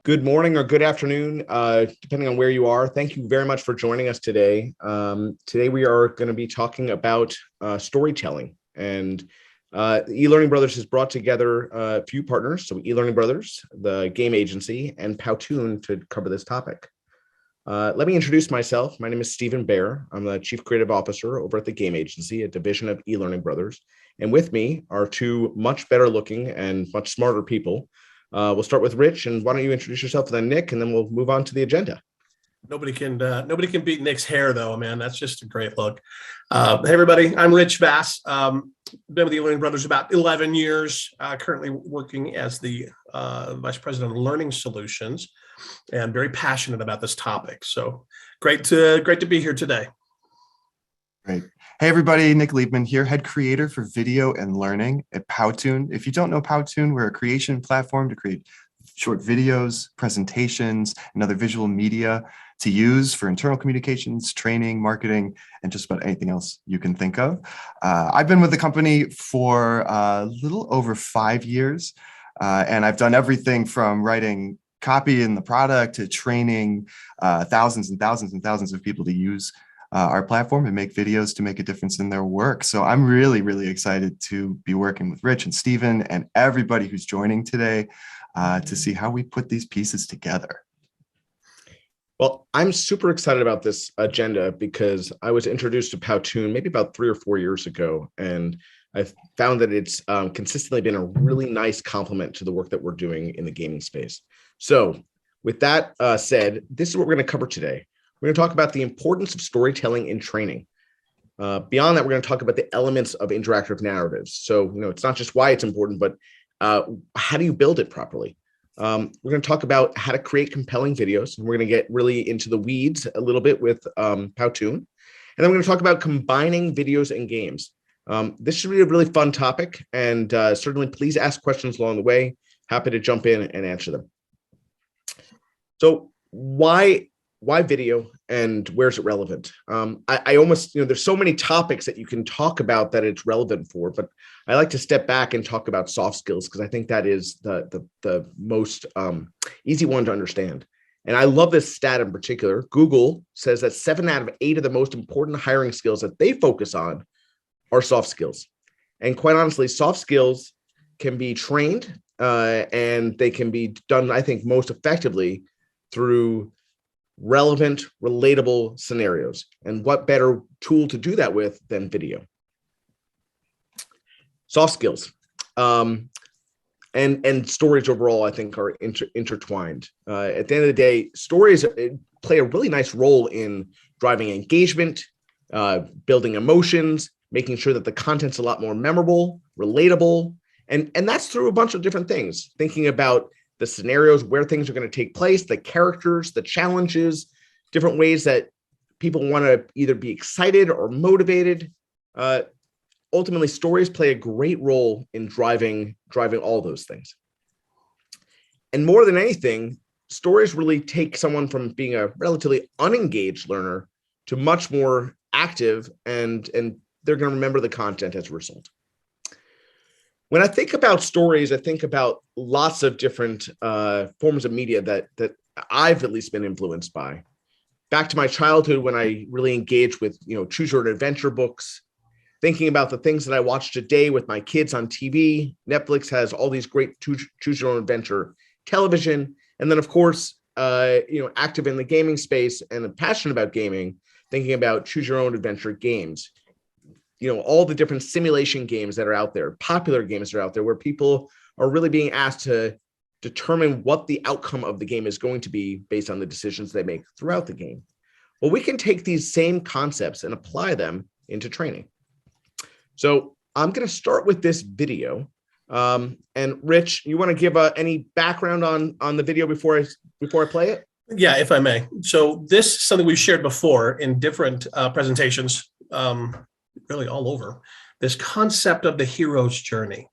Good morning or good afternoon, depending on where you are. Thank you very much for joining us today. Today we are going to be talking about storytelling, and eLearning Brothers has brought together a few partners, so eLearning Brothers, the game agency, and Powtoon to cover this topic. Let me introduce myself. My name is Stephen Baer. I'm the Chief Creative Officer over at the game agency, a division of eLearning Brothers. And with me are two much better looking and much smarter people. We'll start with Rich, and why don't you introduce yourself, and then Nick, and then we'll move on to the agenda. Nobody can beat Nick's hair, though, man. That's just a great look. Hey, everybody. I'm Rich Vass. Been with the eLearning Brothers about 11 years. Currently working as the Vice President of Learning Solutions, and very passionate about this topic. So great to be here today. Great. Hey, everybody. Nick Liebman here, head creator for video and learning at Powtoon. If you don't know Powtoon, we're a creation platform to create short videos, presentations, and other visual media to use for internal communications, training, marketing, and just about anything else you can think of. I've been with the company for a little over 5 years, and I've done everything from writing copy in the product to training thousands and thousands and thousands of people to use our platform and make videos to make a difference in their work. So I'm really, really excited to be working with Rich and Stephen and everybody who's joining today to see how we put these pieces together. Well, I'm super excited about this agenda because I was introduced to Powtoon maybe about 3 or 4 years ago, and I've found that it's consistently been a really nice complement to the work that we're doing in the gaming space. So with that said, this is what we're going to cover today. We're going to talk about the importance of storytelling in training. Beyond that, we're going to talk about the elements of interactive narratives. So, it's not just why it's important, but how do you build it properly? We're going to talk about how to create compelling videos, and we're going to get really into the weeds a little bit with Powtoon. And then we're going to talk about combining videos and games. This should be a really fun topic, and certainly please ask questions along the way. Happy to jump in and answer them. So why video, and where's it relevant? I almost, there's so many topics that you can talk about that it's relevant for, but I like to step back and talk about soft skills because I think that is the most easy one to understand. And I love this stat in particular. Google says that 7 out of 8 of the most important hiring skills that they focus on are soft skills. And quite honestly, soft skills can be trained and they can be done, I think, most effectively through relevant, relatable scenarios. And what better tool to do that with than video? Soft skills and stories overall, I think, are intertwined. At the end of the day, stories play a really nice role in driving engagement, building emotions, making sure that the content's a lot more memorable, relatable, and that's through a bunch of different things. Thinking about the scenarios where things are going to take place, the characters, the challenges, different ways that people want to either be excited or motivated. Ultimately, stories play a great role in driving all those things. And more than anything, stories really take someone from being a relatively unengaged learner to much more active, and they're going to remember the content as a result. When I think about stories, I think about lots of different forms of media that I've at least been influenced by. Back to my childhood when I really engaged with, choose your own adventure books, thinking about the things that I watch today with my kids on TV. Netflix has all these great choose your own adventure television. And then, of course, active in the gaming space and passionate about gaming, thinking about choose your own adventure games. All the different simulation games that are out there, popular games that are out there, where people are really being asked to determine what the outcome of the game is going to be based on the decisions they make throughout the game. Well, we can take these same concepts and apply them into training. So I'm going to start with this video. And Rich, you want to give any background on the video before I play it? Yeah, if I may. So this is something we've shared before in different presentations, really all over, this concept of the hero's journey.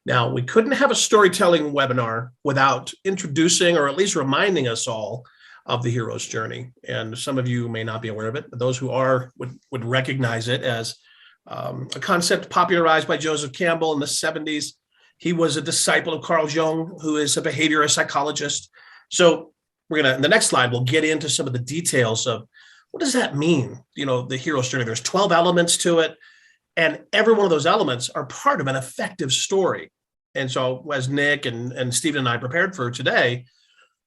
Now, we couldn't have a storytelling webinar without introducing or at least reminding us all of the hero's journey. And some of you may not be aware of it, but those who are would recognize it as a concept popularized by Joseph Campbell in the 70s. He was a disciple of Carl Jung, who is a behaviorist psychologist. So we're going to, in the next slide, we'll get into some of the details of what does that mean? You know, the hero's journey, there's 12 elements to it. And every one of those elements are part of an effective story. And so as Nick and Stephen and I prepared for today,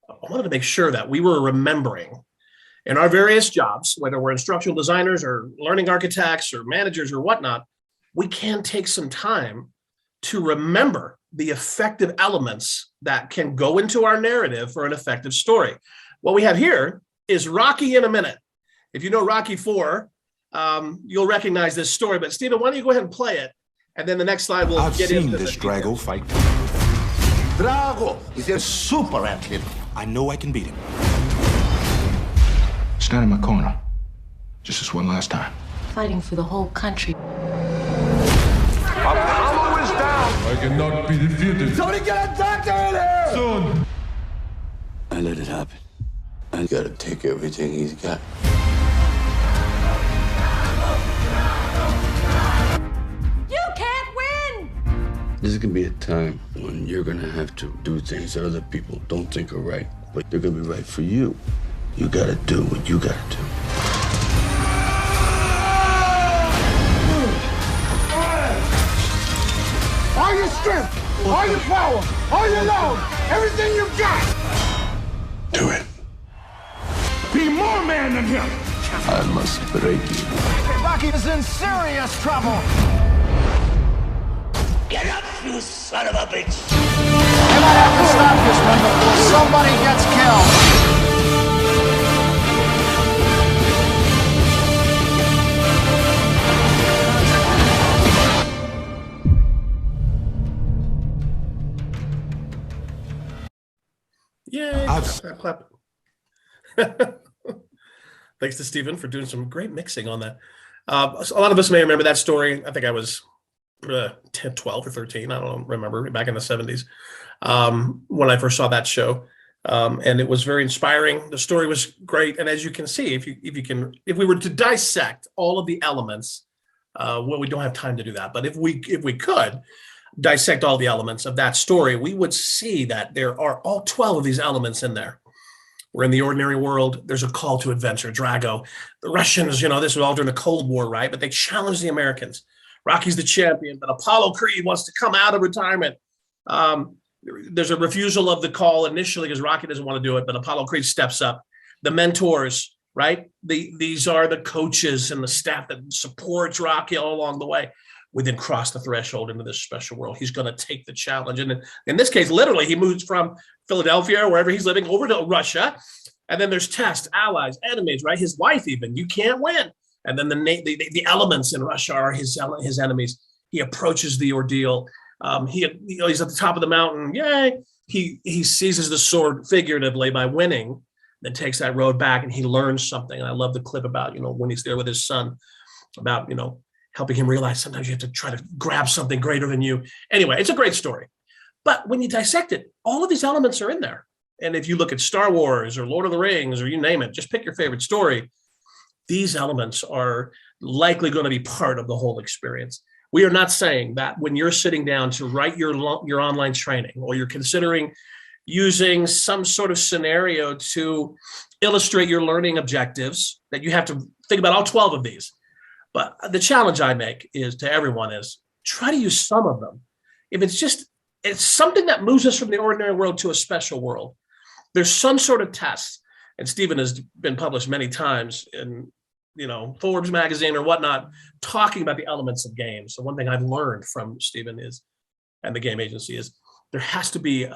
I wanted to make sure that we were remembering in our various jobs, whether we're instructional designers or learning architects or managers or whatnot, we can take some time to remember the effective elements that can go into our narrative for an effective story. What we have here is Rocky in a minute. If you know Rocky IV, you'll recognize this story, but Stephen, why don't you go ahead and play it? And then the next slide, we'll get into this Drago fight. Drago is a super athlete. I know I can beat him. Stand in my corner. Just this one last time. Fighting for the whole country. Apollo is down. I cannot be defeated. Somebody get a doctor in here! Soon. I let it happen. I gotta take everything he's got. You can't win! This is gonna be a time when you're gonna have to do things that other people don't think are right, but they're gonna be right for you. You gotta do what you gotta do. All your strength, all your power, all your love, everything you got. Do it. Be more man than him. I must break you. Rocky is in serious trouble. Get up, you son of a bitch! They might have to stop this one before somebody gets killed. Yay! I've- Clap. Thanks to Stephen for doing some great mixing on that. A lot of us may remember that story. I think I was 10, 12 or 13. I don't remember, back in the 70s when I first saw that show. And it was very inspiring. The story was great. And as you can see, if we were to dissect all of the elements, well, we don't have time to do that. But if we could dissect all the elements of that story, we would see that there are all 12 of these elements in there. We're in the ordinary world. There's a call to adventure, Drago. The Russians, you know, this was all during the Cold War, right? But they challenged the Americans. Rocky's the champion, but Apollo Creed wants to come out of retirement. There's a refusal of the call initially because Rocky doesn't want to do it, but Apollo Creed steps up. The mentors, right? These are the coaches and the staff that supports Rocky all along the way. We then cross the threshold into this special world. He's going to take the challenge. And in this case, literally, he moves from Philadelphia, wherever he's living, over to Russia. And then there's tests, allies, enemies, right? His wife even, you can't win. And then the elements in Russia are his enemies. He approaches the ordeal. He's at the top of the mountain. Yay. He seizes the sword figuratively by winning, then takes that road back and he learns something. And I love the clip about, you know, when he's there with his son about, you know, helping him realize sometimes you have to try to grab something greater than you. Anyway, it's a great story. But when you dissect it, all of these elements are in there. And if you look at Star Wars or Lord of the Rings or you name it, just pick your favorite story. These elements are likely going to be part of the whole experience. We are not saying that when you're sitting down to write your online training or you're considering using some sort of scenario to illustrate your learning objectives, that you have to think about all 12 of these. But the challenge I make to everyone is try to use some of them. If it's something that moves us from the ordinary world to a special world. There's some sort of test, and Stephen has been published many times in, you know, Forbes magazine or whatnot, talking about the elements of games. So one thing I've learned from Stephen and the game agency is there has to be an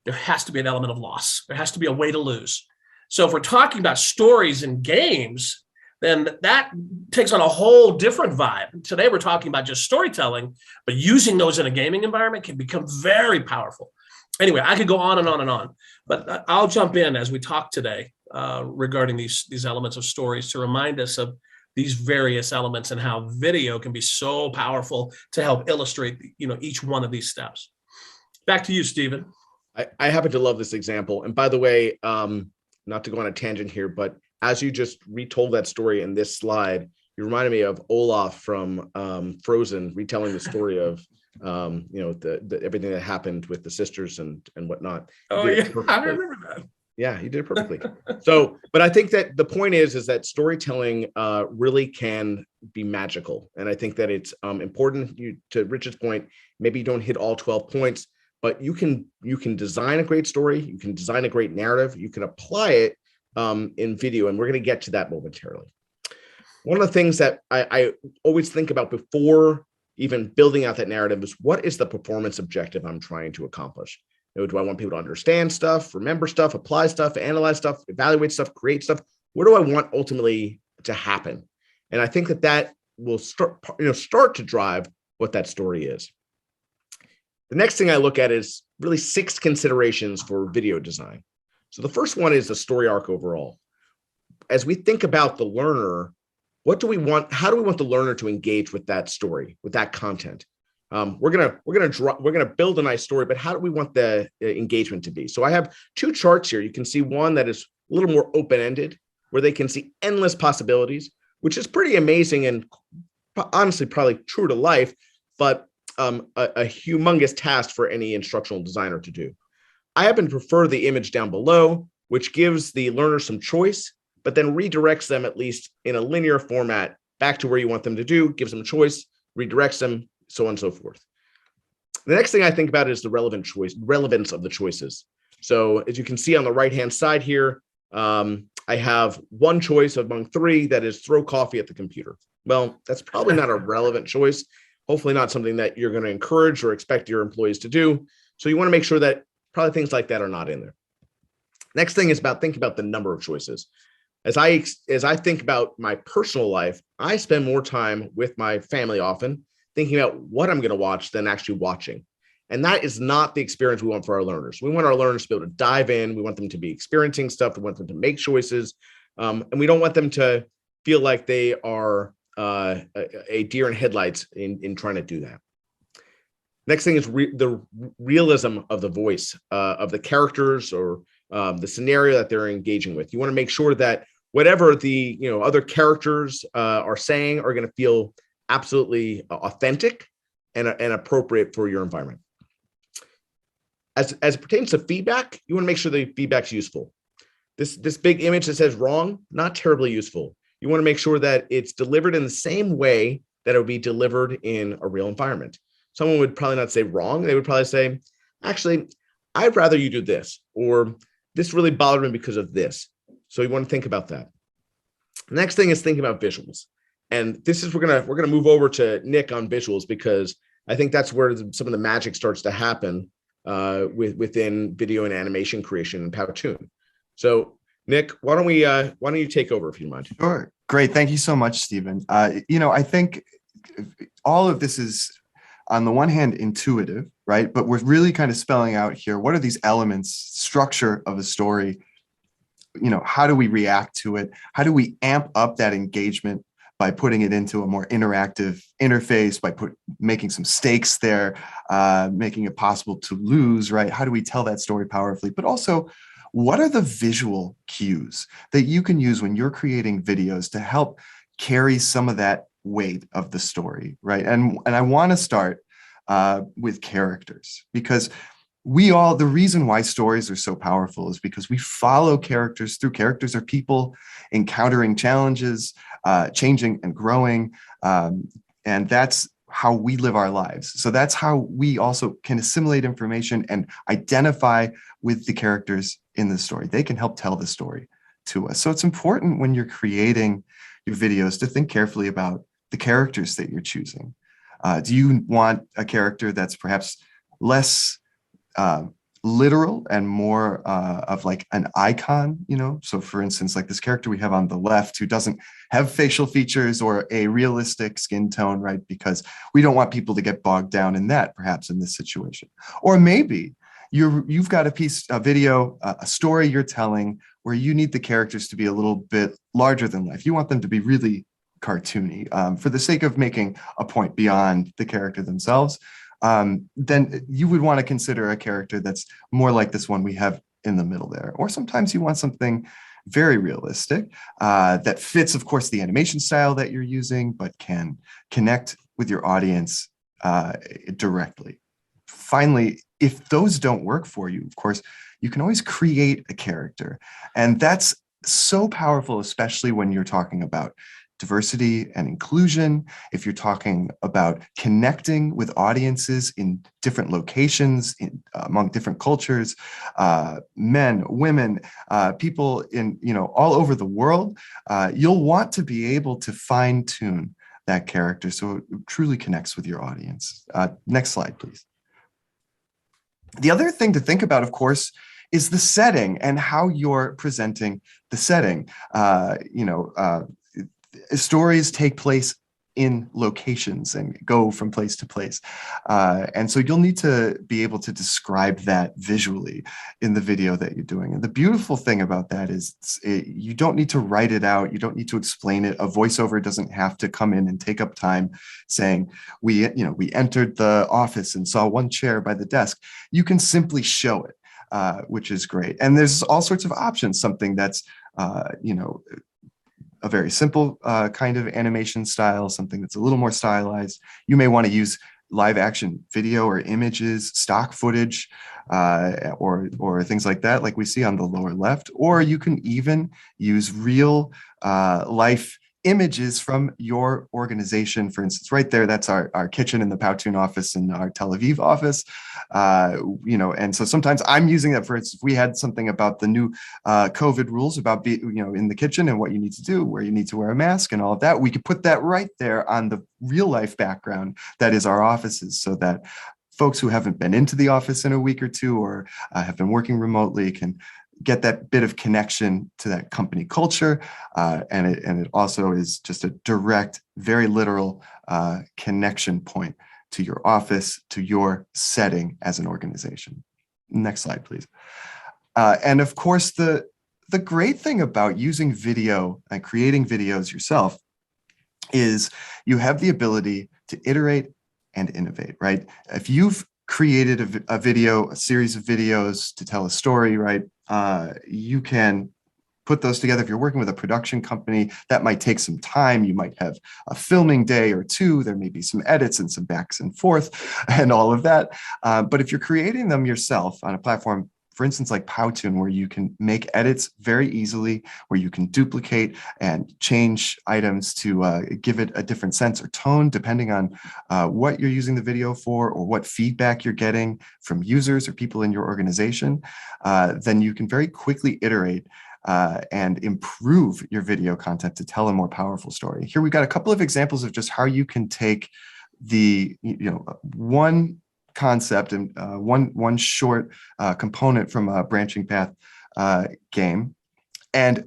element of loss. There has to be a way to lose. So if we're talking about stories and games, then that takes on a whole different vibe. Today, we're talking about just storytelling, but using those in a gaming environment can become very powerful. Anyway, I could go on and on and on, but I'll jump in as we talk today regarding these elements of stories to remind us of these various elements and how video can be so powerful to help illustrate, you know, each one of these steps. Back to you, Stephen. I happen to love this example. And by the way, not to go on a tangent here, but as you just retold that story in this slide, you reminded me of Olaf from Frozen, retelling the story of everything that happened with the sisters and whatnot. Oh Did it yeah, I perfectly. remember that. Yeah, he did it perfectly. So, but I think that the point is that storytelling really can be magical. And I think that it's important, to Rich's point, maybe you don't hit all 12 points, but you can design a great story. You can design a great narrative. You can apply it in video. And we're going to get to that momentarily. One of the things that I always think about before even building out that narrative is, what is the performance objective I'm trying to accomplish? Do I want people to understand stuff, remember stuff, apply stuff, analyze stuff, evaluate stuff, create stuff? What do I want ultimately to happen? And I think that will start to drive what that story is. The next thing I look at is really 6 considerations for video design. So the first one is the story arc overall. As we think about the learner, what do we want? How do we want the learner to engage with that story, with that content? We're gonna build a nice story, but how do we want the engagement to be? So I have 2 charts here. You can see one that is a little more open-ended, where they can see endless possibilities, which is pretty amazing and honestly probably true to life, but a humongous task for any instructional designer to do. I happen to prefer the image down below, which gives the learner some choice, but then redirects them, at least in a linear format, back to where you want them to do, gives them choice, redirects them, so on and so forth. The next thing I think about is the relevance of the choices. So as you can see on the right-hand side here, I have one choice among 3 that is throw coffee at the computer. Well, that's probably not a relevant choice. Hopefully not something that you're going to encourage or expect your employees to do. So you want to make sure that probably things like that are not in there. Next thing is think about the number of choices. As I think about my personal life, I spend more time with my family often thinking about what I'm going to watch than actually watching. And that is not the experience we want for our learners. We want our learners to be able to dive in. We want them to be experiencing stuff. We want them to make choices. And we don't want them to feel like they are a deer in headlights in trying to do that. Next thing is the realism of the voice of the characters or the scenario that they're engaging with. You want to make sure that whatever the other characters are saying are going to feel absolutely authentic and appropriate for your environment. As it pertains to feedback, you want to make sure the feedback's useful. This big image that says wrong, not terribly useful. You want to make sure that it's delivered in the same way that it would be delivered in a real environment. Someone would probably not say wrong. They would probably say, actually, I'd rather you do this, or this really bothered me because of this. So you want to think about that. The next thing is thinking about visuals. And this is, we're gonna move over to Nick on visuals, because I think that's where some of the magic starts to happen within video and animation creation in Powtoon. So Nick, why don't you take over, if you don't mind? Sure. Great. Thank you so much, Stephen. I think all of this is, on the one hand, intuitive, right? But we're really kind of spelling out here, what are these elements, structure of a story? How do we react to it? How do we amp up that engagement by putting it into a more interactive interface, by making some stakes there, making it possible to lose, right? How do we tell that story powerfully? But also, what are the visual cues that you can use when you're creating videos to help carry some of that weight of the story, right? And I want to start with characters, because the reason why stories are so powerful is because we follow characters through. Characters are people encountering challenges, changing and growing, and that's how we live our lives. So that's how we also can assimilate information and identify with the characters in the story. They can help tell the story to us. So it's important when you're creating your videos to think carefully about the characters that you're choosing. Do you want a character that's perhaps less literal and more of like an icon, So for instance, like this character we have on the left who doesn't have facial features or a realistic skin tone, right? Because we don't want people to get bogged down in that, perhaps in this situation. Or maybe you've got a video, a story you're telling where you need the characters to be a little bit larger than life. You want them to be really cartoony for the sake of making a point beyond the character themselves. Then you would want to consider a character that's more like this one we have in the middle there. Or sometimes you want something very realistic that fits, of course, the animation style that you're using, but can connect with your audience directly. Finally, if those don't work for you, of course, you can always create a character. And that's so powerful, especially when you're talking about diversity and inclusion, if you're talking about connecting with audiences in different locations, among different cultures, men, women, people in, all over the world, you'll want to be able to fine tune that character so it truly connects with your audience. Next slide, please. The other thing to think about, of course, is the setting and how you're presenting the setting. Stories take place in locations and go from place to place. And so you'll need to be able to describe that visually in the video that you're doing. And the beautiful thing about that is you don't need to write it out. You don't need to explain it. A voiceover doesn't have to come in and take up time saying, we entered the office and saw one chair by the desk. You can simply show it, which is great. And there's all sorts of options, something that's, a very simple kind of animation style, something that's a little more stylized. You may want to use live action video or images, stock footage, or things like that, like we see on the lower left. Or you can even use real life images from your organization. For instance, right there, that's our kitchen in the Powtoon office and our Tel Aviv office. And so sometimes I'm using that. For instance, if we had something about the new COVID rules about in the kitchen and what you need to do, where you need to wear a mask and all of that, we could put that right there on the real life background that is our offices, so that folks who haven't been into the office in a week or two or have been working remotely can get that bit of connection to that company culture. And it also is just a direct, very literal connection point to your office, to your setting as an organization. Next slide, please. And of course, the great thing about using video and creating videos yourself is you have the ability to iterate and innovate, right? If you've created a series of videos to tell a story, right? You can put those together. If you're working with a production company, that might take some time. You might have a filming day or two. There may be some edits and some backs and forth and all of that. But if you're creating them yourself on a platform, for instance, like Powtoon, where you can make edits very easily, where you can duplicate and change items to give it a different sense or tone, depending on what you're using the video for or what feedback you're getting from users or people in your organization, then you can very quickly iterate and improve your video content to tell a more powerful story. Here we've got a couple of examples of just how you can take the one concept and one short component from a branching path game, and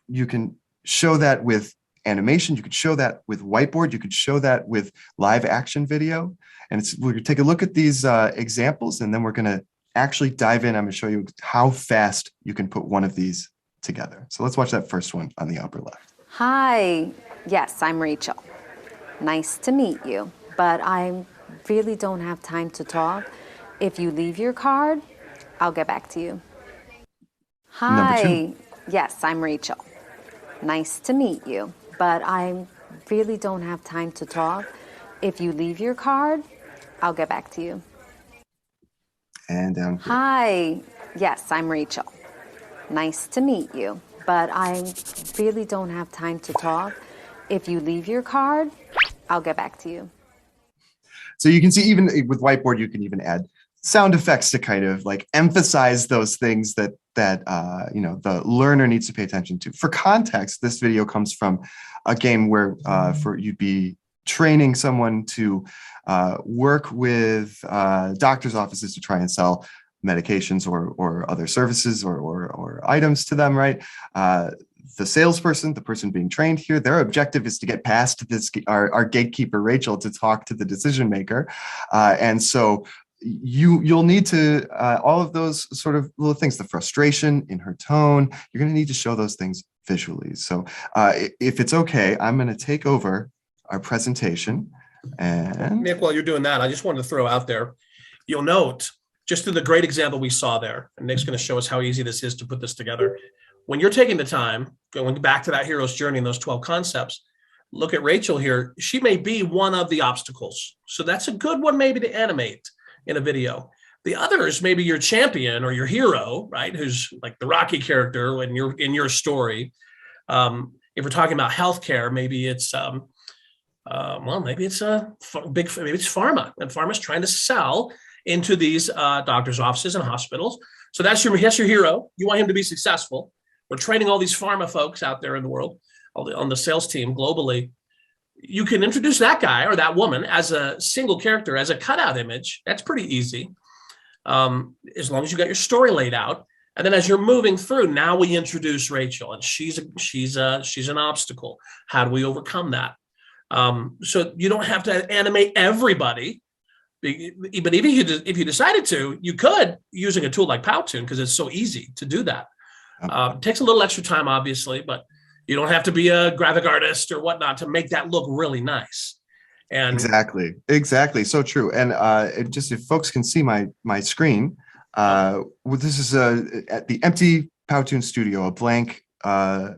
you can show that with animation, you could show that with whiteboard, you could show that with live action video. And we're going to take a look at these examples, and then we're going to actually dive in. I'm going to show you how fast you can put one of these together. So let's watch that first one on the upper left. Hi, yes, I'm Rachel. Nice to meet you, but I really don't have time to talk. If you leave your card, I'll get back to you. Hi, yes, I'm Rachel. Nice to meet you, but I really don't have time to talk. If you leave your card, I'll get back to you. And down here. Hi, yes, I'm Rachel. Nice to meet you, but I really don't have time to talk. If you leave your card, I'll get back to you. So you can see even with whiteboard, you can even add sound effects to kind of like emphasize those things that the learner needs to pay attention to. For context, this video comes from a game where you'd be training someone to work with doctors' offices to try and sell medications or other services or items to them, right? The salesperson, the person being trained here, their objective is to get past our gatekeeper, Rachel, to talk to the decision maker. And so you'll need to, all of those sort of little things, the frustration in her tone, you're going to need to show those things visually. So if it's okay, I'm going to take over our presentation. And Nick, while you're doing that, I just wanted to throw out there, you'll note, just through the great example we saw there, and Nick's going to show us how easy this is to put this together. When you're taking the time, going back to that hero's journey and those 12 concepts, look at Rachel here. She may be one of the obstacles. So that's a good one maybe to animate in a video. The other is maybe your champion or your hero, right? Who's like the Rocky character when you're in your story. If we're talking about healthcare, maybe it's maybe it's pharma, and pharma's trying to sell into these doctors' offices and hospitals. So that's your hero. You want him to be successful. We're training all these pharma folks out there in the world, on the sales team globally. You can introduce that guy or that woman as a single character, as a cutout image. That's pretty easy, as long as you got your story laid out. And then as you're moving through, now we introduce Rachel, and she's an obstacle. How do we overcome that? So you don't have to animate everybody. But even if you decided to, you could, using a tool like Powtoon, because it's so easy to do that. It takes a little extra time, obviously, but you don't have to be a graphic artist or whatnot to make that look really nice. And exactly, so true. And just if folks can see my screen, this is at the empty Powtoon studio, a blank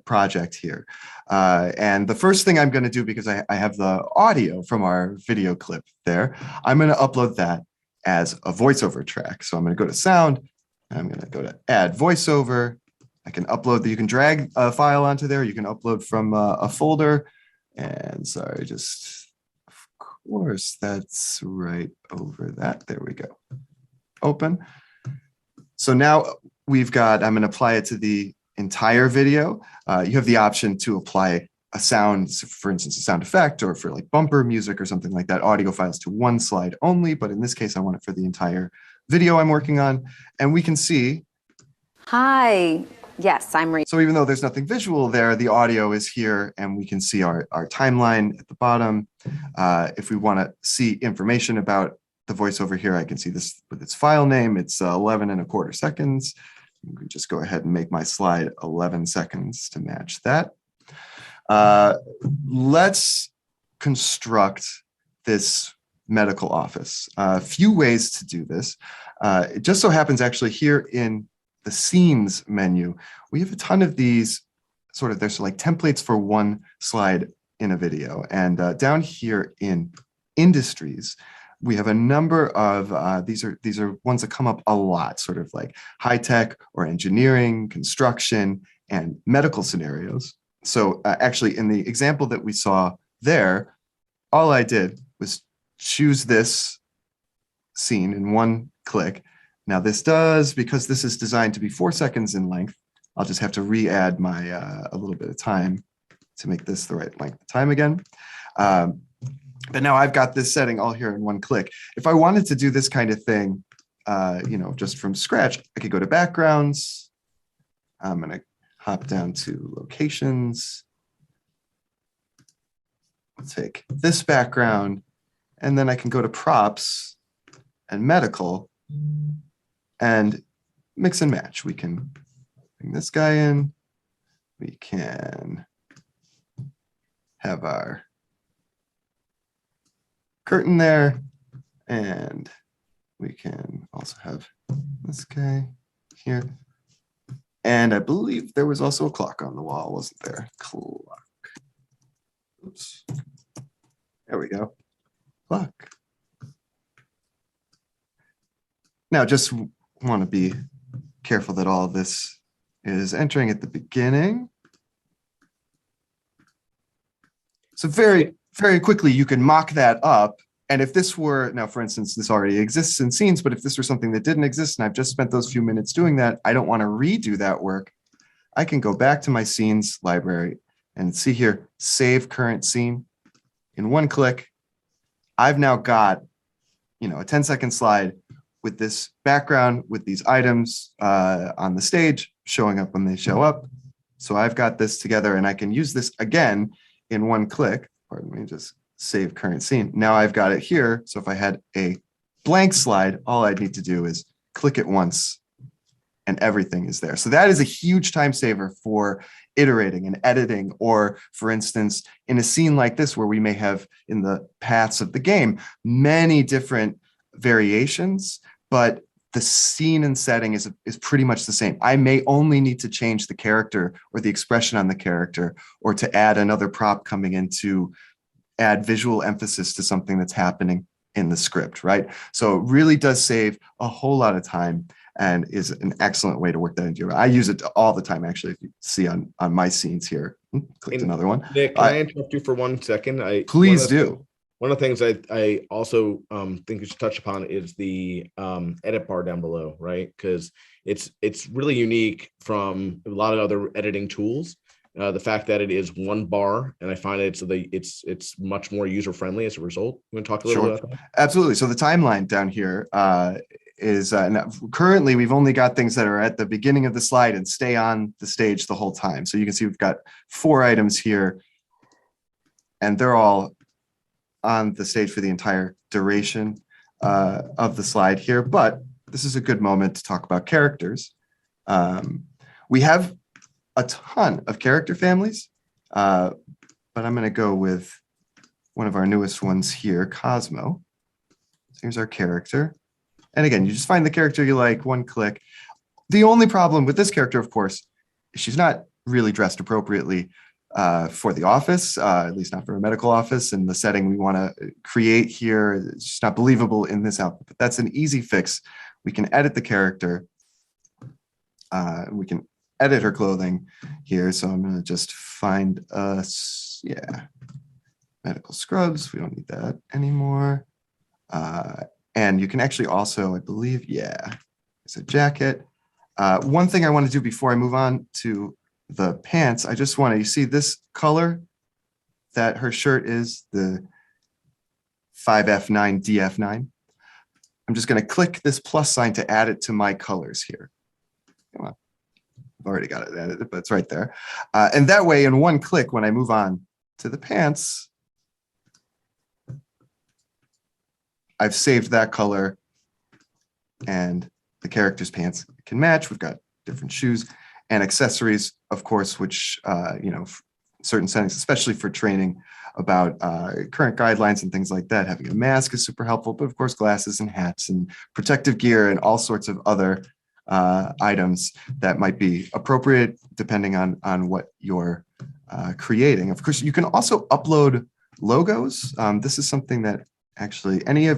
project here. And the first thing I'm going to do, because I have the audio from our video clip there, I'm going to upload that as a voiceover track. So I'm going to go to sound. I'm going to go to add voiceover. I can upload you can drag a file onto there. You can upload from a folder. And sorry, just, of course, that's right over that. There we go. Open. So now we've got, I'm going to apply it to the entire video. You have the option to apply a sound, for instance, a sound effect, or for like bumper music or something like that, audio files to one slide only. But in this case, I want it for the entire video I'm working on. And we can see. Hi. Yes, I'm Rachel. So even though there's nothing visual there, the audio is here, and we can see our timeline at the bottom. If we want to see information about the voiceover here, I can see this with its file name. It's 11.25 seconds. You can just go ahead and make my slide 11 seconds to match that. Let's construct this medical office. A few ways to do this. It just so happens actually here in the scenes menu, we have a ton of these there's like templates for one slide in a video. And down here in industries, we have a number of, these are ones that come up a lot, sort of like high tech or engineering, construction, and medical scenarios. So actually in the example that we saw there, all I did was choose this scene in one click. Now this does, because this is designed to be 4 seconds in length, I'll just have to re-add my a little bit of time to make this the right length of time again. But now I've got this setting all here in one click. If I wanted to do this kind of thing, just from scratch, I could go to backgrounds. I'm going to hop down to locations. I'll take this background, and then I can go to props and medical and mix and match. We can bring this guy in. We can have our curtain there, and we can also have this guy here. And I believe there was also a clock on the wall, wasn't there? Clock. Oops. There we go. Clock. Now, just want to be careful that all this is entering at the beginning. So very, very quickly, you can mock that up. And if this were, now, for instance, this already exists in scenes, but if this were something that didn't exist and I've just spent those few minutes doing that, I don't want to redo that work. I can go back to my scenes library and see here, save current scene. In one click, I've now got, a 10-second slide with this background, with these items on the stage showing up when they show up. So I've got this together, and I can use this again in one click. Pardon me, just save current scene. Now I've got it here. So if I had a blank slide, all I'd need to do is click it once and everything is there. So that is a huge time saver for iterating and editing, or for instance, in a scene like this where we may have in the paths of the game, many different variations, but the scene and setting is pretty much the same. I may only need to change the character or the expression on the character, or to add another prop coming in to add visual emphasis to something that's happening in the script, right? So it really does save a whole lot of time and is an excellent way to work that into your. I use it all the time, actually. If you see on my scenes here, clicked another one. Nick, can I interrupt you for 1 second? Please do. One of the things I also think we should touch upon is the edit bar down below, right? Because it's really unique from a lot of other editing tools. The fact that it is one bar, and I find it's much more user friendly as a result. You want to talk a little bit about that? Absolutely. So the timeline down here is currently we've only got things that are at the beginning of the slide and stay on the stage the whole time. So you can see we've got 4 items here, and they're all on the stage for the entire duration of the slide here. But this is a good moment to talk about characters. We have a ton of character families, but I'm going to go with one of our newest ones here, Cosmo. So here's our character. And again, you just find the character you like, one click. The only problem with this character, of course, is she's not really dressed appropriately for the office, at least not for a medical office, and the setting we want to create here. It's just not believable in this output, but that's an easy fix. We can edit the character. We can edit her clothing here. So I'm going to just find us, medical scrubs. We don't need that anymore. And you can actually also, I believe, it's a jacket. One thing I want to do before I move on to the pants, I just want to, you see this color that her shirt is, the 5F9 DF9. I'm just going to click this plus sign to add it to my colors here. Come on. I've already got it edited, but it's right there. And that way, in one click, when I move on to the pants, I've saved that color and the character's pants can match. We've got different shoes and accessories, of course, which, certain settings, especially for training about current guidelines and things like that. Having a mask is super helpful, but of course, glasses and hats and protective gear and all sorts of other items that might be appropriate depending on what you're creating. Of course, you can also upload logos. This is something that actually any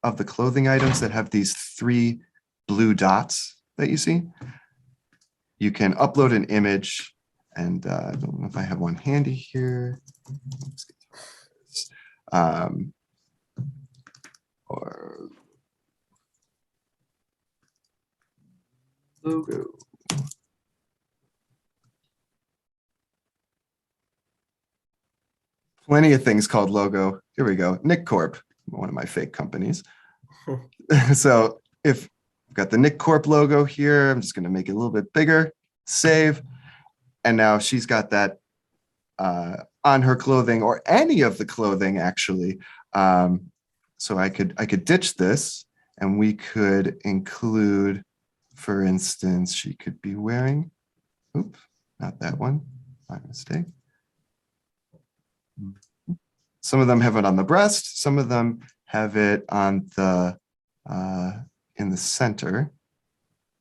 of the clothing items that have these 3 blue dots that you see, you can upload an image. And I don't know if I have one handy here. Or logo. Plenty of things called logo. Here we go. Nick Corp, one of my fake companies. So if I've got the Nick Corp logo here, I'm just going to make it a little bit bigger, save. And now she's got that on her clothing, or any of the clothing, actually. So I could ditch this, and we could include, for instance, she could be wearing, oops, not that one, my mistake. Some of them have it on the breast, some of them have it on the in the center.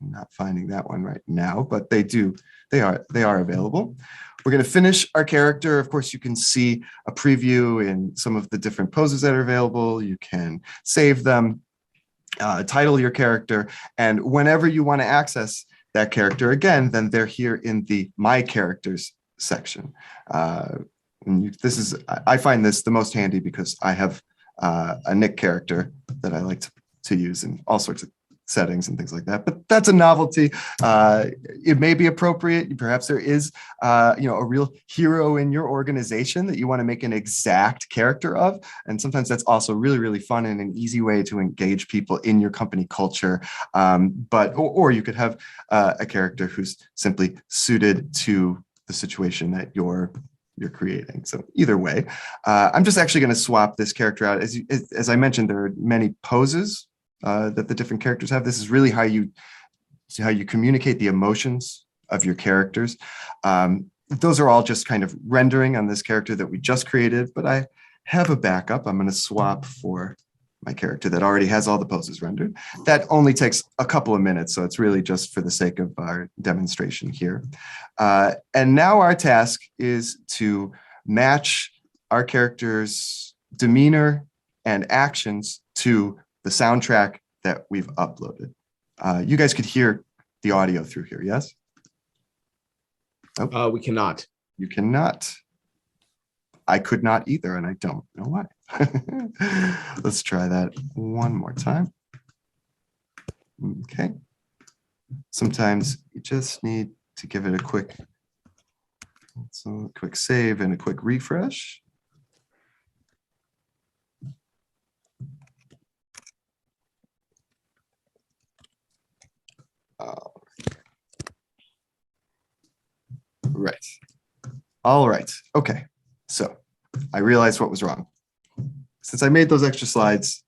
I'm not finding that one right now, but they are available. We're going to finish our character. Of course, you can see a preview in some of the different poses that are available. You can save them, title your character, and whenever you want to access that character again, then they're here in the My Characters section. I find this the most handy because I have a Nick character that I like to use in all sorts of settings and things like that, but that's a novelty. It may be appropriate. Perhaps there is, a real hero in your organization that you want to make an exact character of, and sometimes that's also really, really fun and an easy way to engage people in your company culture. Or you could have a character who's simply suited to the situation that you're creating. So either way, I'm just actually going to swap this character out. As I mentioned, there are many poses that the different characters have. This is really how you communicate the emotions of your characters. Those are all just kind of rendering on this character that we just created, but I have a backup. I'm going to swap for my character that already has all the poses rendered. That only takes a couple of minutes, so it's really just for the sake of our demonstration here. And now our task is to match our character's demeanor and actions to the soundtrack that we've uploaded. You guys could hear the audio through here, yes? Oh. We cannot. You cannot. I could not either, and I don't know why. Let's try that one more time. Okay. Sometimes you just need to give it a quick save and a quick refresh. Right. All right. Okay. So I realized what was wrong. Since I made those extra slides,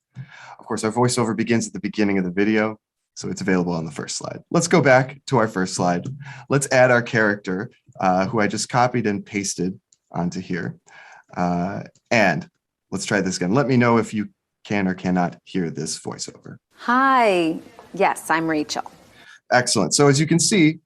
of course, our voiceover begins at the beginning of the video, so it's available on the first slide. Let's go back to our first slide. Let's add our character, who I just copied and pasted onto here. And let's try this again. Let me know if you can or cannot hear this voiceover. Hi. Yes, I'm Rachel. Excellent. So as you can see,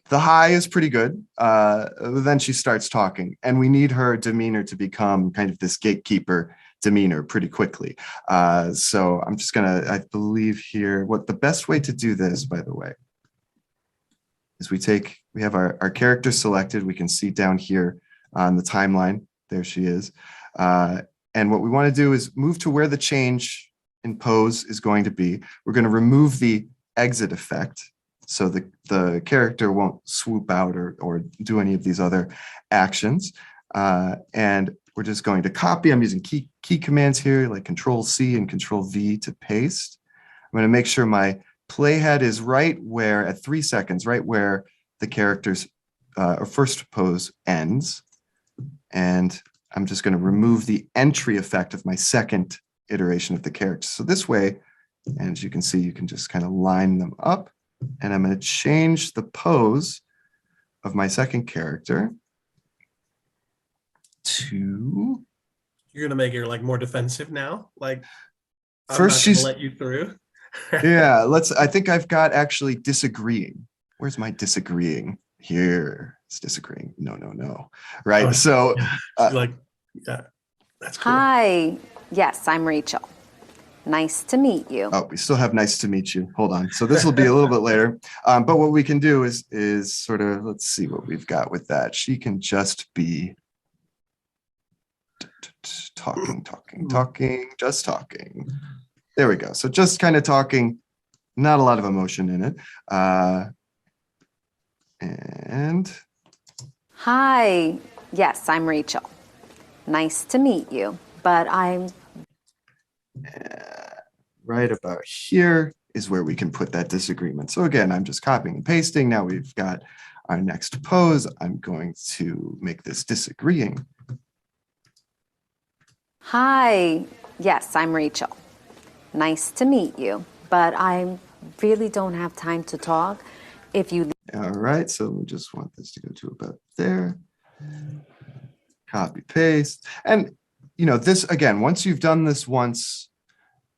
the hi is pretty good. Then she starts talking, and we need her demeanor to become kind of this gatekeeper demeanor pretty quickly. So I'm just gonna, I believe here, what the best way to do this, by the way, is we have our character selected. We can see down here on the timeline, there she is. And what we want to do is move to where the change in pose is going to be. We're going to remove the exit effect, so the character won't swoop out or do any of these other actions. And we're just going to copy. I'm using key commands here, like Control-C and Control-V to paste. I'm going to make sure my playhead is right where, at 3 seconds, right where the character's first pose ends. And I'm just going to remove the entry effect of my second iteration of the character. So this way, and as you can see, you can just kind of line them up. And I'm going to change the pose of my second character to... You're going to make her like more defensive now? Like, first I'm not she's... gonna let you through? Yeah, I think I've got actually disagreeing. Where's my disagreeing? Here, it's disagreeing. No. Right, Oh, so... like, yeah, that's cool. Hi. Yes, I'm Rachel. Nice to meet you. Oh, we still have nice to meet you. Hold on. So this will be a little bit later. But what we can do is sort of, let's see what we've got with that. She can just be talking, just talking. There we go. So just kind of talking, not a lot of emotion in it. And... Hi. Yes, I'm Rachel. Nice to meet you, but I'm... right about here is where we can put that disagreement. So again, I'm just copying and pasting. Now we've got our next pose. I'm going to make this disagreeing. Hi. Yes, I'm Rachel. Nice to meet you, but I really don't have time to talk. If you... All right, so we just want this to go to about there. Copy, paste. And you know, this again, once you've done this once,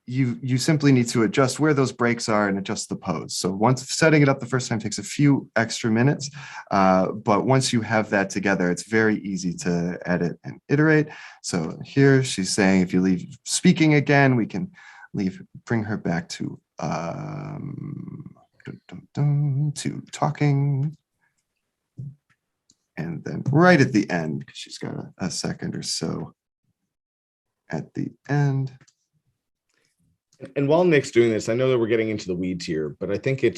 you simply need to adjust where those breaks are and adjust the pose. So once setting it up the first time takes a few extra minutes, but once you have that together, it's very easy to edit and iterate. So here she's saying, if you leave speaking again, we can bring her back to talking. And then right at the end, because she's got a second or so at the end. And while Nick's doing this, I know that we're getting into the weeds here, but I think I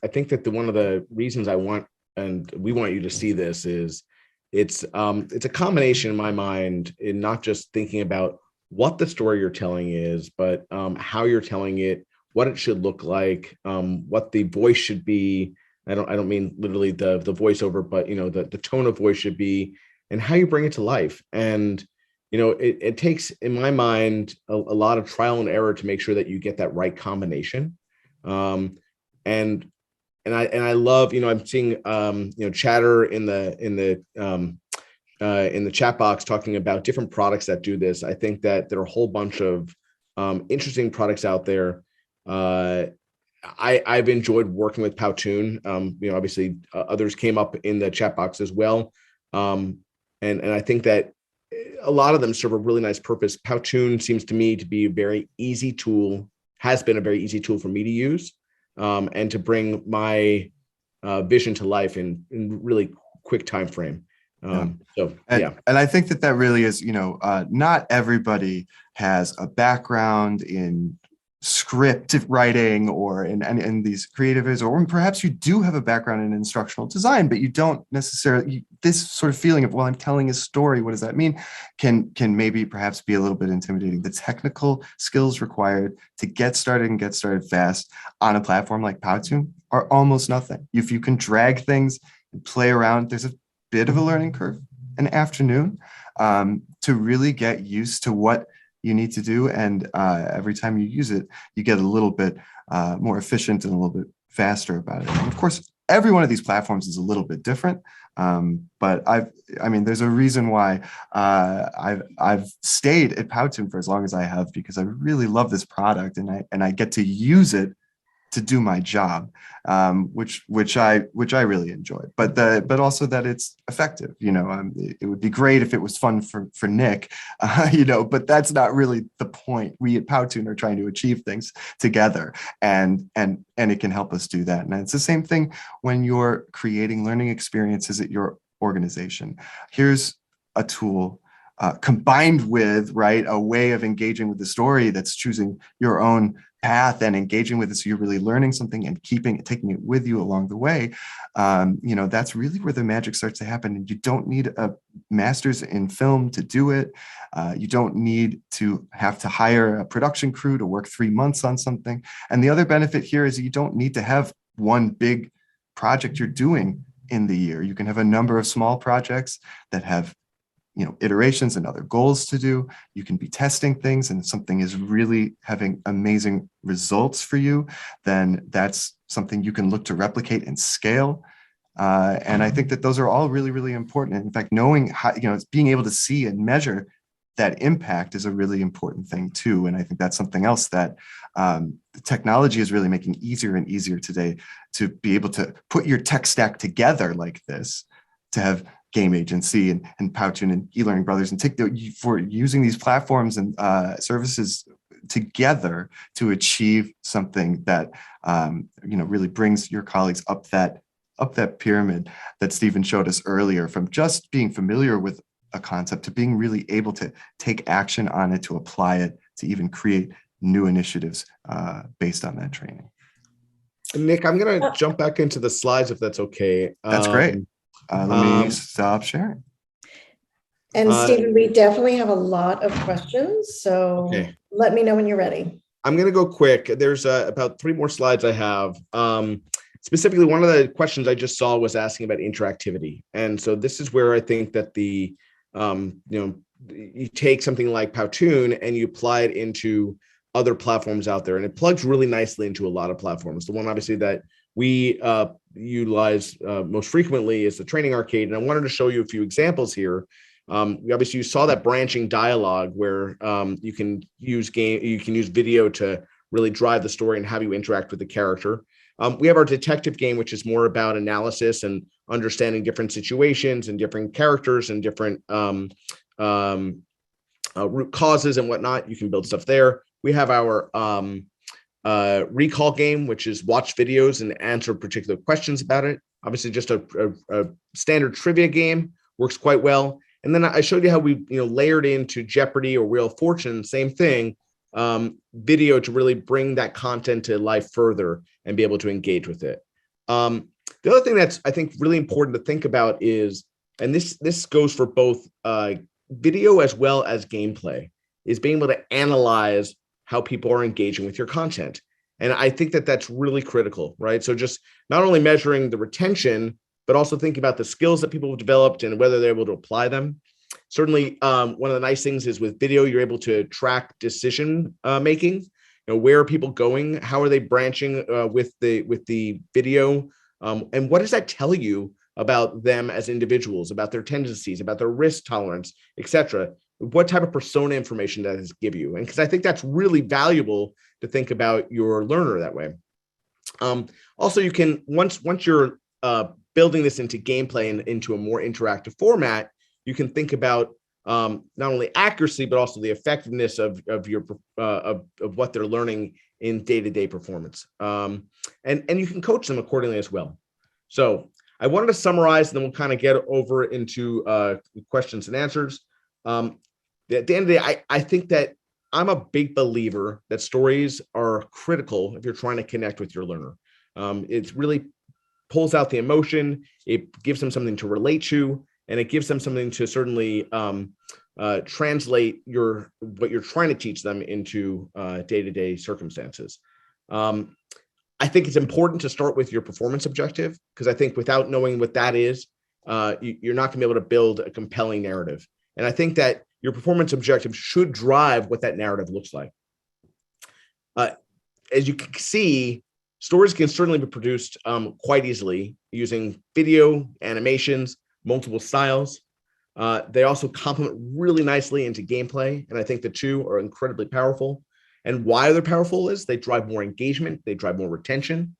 think that one of the reasons I want, and we want you to see this, is it's a combination in my mind, in not just thinking about what the story you're telling is, but how you're telling it, what it should look like, what the voice should be. I don't mean literally the voiceover, but you know, the tone of voice should be, and how you bring it to life. And you know, it takes, in my mind, a lot of trial and error to make sure that you get that right combination. And I love, you know, I'm seeing you know, chatter in the chat box talking about different products that do this. I think that there are a whole bunch of interesting products out there. I've enjoyed working with Powtoon. Obviously others came up in the chat box as well. And I think that a lot of them serve a really nice purpose. Powtoon seems to me to be a very easy tool, has been a very easy tool for me to use, and to bring my vision to life in really quick time frame. And I think that really is, not everybody has a background in script writing or in these creative areas, or perhaps you do have a background in instructional design, but you don't necessarily, this sort of feeling of, well, I'm telling a story, what does that mean? Can maybe perhaps be a little bit intimidating. The technical skills required to get started and get started fast on a platform like Powtoon are almost nothing. If you can drag things and play around, there's a bit of a learning curve, an afternoon, to really get used to what you need to do. And every time you use it, you get a little bit more efficient and a little bit faster about it. And of course, every one of these platforms is a little bit different. But there's a reason why I've stayed at Powtoon for as long as I have, because I really love this product and I get to use it to do my job, which I really enjoy, but also that it's effective. It would be great if it was fun for Nick, but that's not really the point. We at Powtoon are trying to achieve things together, and it can help us do that. And it's the same thing when you're creating learning experiences at your organization. Here's a tool combined with a way of engaging with the story that's choosing your own path and engaging with it, so you're really learning something and taking it with you along the way. That's really where the magic starts to happen. And you don't need a master's in film to do it. You don't need to have to hire a production crew to work 3 months on something. And the other benefit here is you don't need to have one big project you're doing in the year. You can have a number of small projects that have iterations and other goals to do. You can be testing things, and if something is really having amazing results for you, then that's something you can look to replicate and scale. And I think that those are all really, really important. And in fact, knowing how, being able to see and measure that impact is a really important thing too. And I think that's something else that the technology is really making easier and easier today, to be able to put your tech stack together like this, to have Game Agency and Powtoon and eLearning Brothers, and for using these platforms and services together to achieve something that really brings your colleagues up that pyramid that Stephen showed us earlier, from just being familiar with a concept to being really able to take action on it, to apply it, to even create new initiatives based on that training. Nick, I'm going to jump back into the slides if that's okay. That's great. Let me stop sharing. And Stephen, we definitely have a lot of questions, so let me know when you're ready. I'm going to go quick. There's about 3 more slides I have. Specifically, one of the questions I just saw was asking about interactivity. And so this is where I think that you take something like Powtoon and you apply it into other platforms out there, and it plugs really nicely into a lot of platforms. The one obviously that we utilize most frequently is the Training Arcade, and I wanted to show you a few examples here. Obviously, you saw that branching dialogue where you can use video to really drive the story and have you interact with the character. We have our detective game, which is more about analysis and understanding different situations and different characters and different root causes and whatnot. You can build stuff there. We have our recall game, which is watch videos and answer particular questions about it. Obviously, just a standard trivia game, works quite well. And then I showed you how we layered into Jeopardy or Wheel of Fortune, same thing, video to really bring that content to life further and be able to engage with it. The other thing that's, I think, really important to think about is, and this goes for both video as well as gameplay, is being able to analyze how people are engaging with your content. And I think that that's really critical, right? So just not only measuring the retention, but also thinking about the skills that people have developed and whether they're able to apply them. Certainly, one of the nice things is with video, you're able to track decision making. Where are people going? How are they branching with the video? And what does that tell you about them as individuals, about their tendencies, about their risk tolerance, etc.? what type of persona information does it give you? And because I think that's really valuable to think about your learner that way. Also, you can, once you're building this into gameplay and into a more interactive format, you can think about not only accuracy, but also the effectiveness of what they're learning in day-to-day performance. And you can coach them accordingly as well. So I wanted to summarize, and then we'll kind of get over into questions and answers. At the end of the day, I think that I'm a big believer that stories are critical if you're trying to connect with your learner. It really pulls out the emotion, it gives them something to relate to, and it gives them something to certainly translate what you're trying to teach them into day-to-day circumstances. I think it's important to start with your performance objective, because I think without knowing what that is, you're not going to be able to build a compelling narrative. And I think that your performance objective should drive what that narrative looks like. As you can see, stories can certainly be produced quite easily using video, animations, multiple styles. They also complement really nicely into gameplay, and I think the two are incredibly powerful. And why they're powerful is they drive more engagement, they drive more retention,